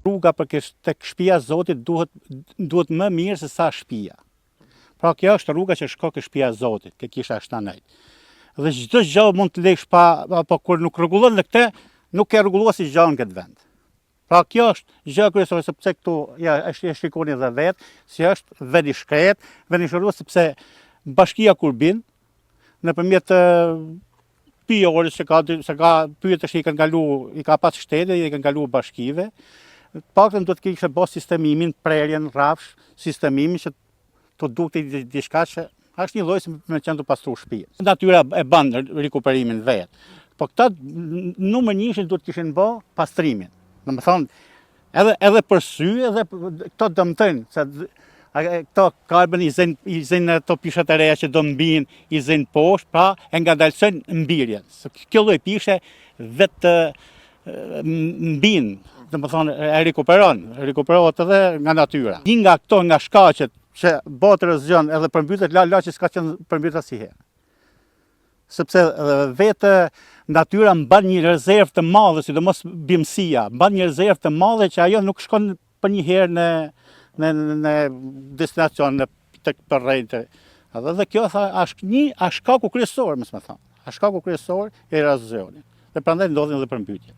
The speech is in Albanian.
Rruga tek shtëpia e Zotit duhet më mirë se sa shtëpia. Pra kjo është rruga që shko ke shtëpia e Zotit, ke kisha 7. Dhe çdo gjë mund të lesh apo kur nuk rregullon në këtë, nuk e rregulluar si gjë në këtë vend. Pra kjo është gjë kryesore sepse këtu ja e shikoni edhe vetë, si është vend i shkret, vend i shëruar sepse bashkia kur bin nëpërmjet pyetjes se ka pyetësh i kanë kalu, i ka pas shteti, i kanë kalu bashkive. Paktën duhet të kishte bërë sistemimin, prerjen, rrafsh, sistemimin që të dukte diçka që është një lloj si me qenë të pastru shtëpi. Natyra e bën rikuperimin vetë. Po këta numër 1 duhet kishin bë pastrimin. Domethënë edhe për sy edhe këto dëmtojnë se këto karbon i zënë ato pishat e reja që do mbijnë, i zënë poshtë, pra e ngadalsojnë mbirjen. Kjo lloj pishe vetë mbin, domethënë e rikuperohet edhe nga natyra. Një nga këto nga shkaqet që bëhet erozjon edhe përmbytet laçi s'ka qenë përmbytur asnjëherë. Sepse vetë natyra mban një rezervë të madhe, sidomos bimësia, mban një rezervë të madhe që ajo nuk shkon për një herë në destinacion, tek përrejtë. Dhe kjo është shkaku kryesor, më thënë. Është shkaku kryesor i erozionit. Dhe prandaj ndodhin edhe përmbytje.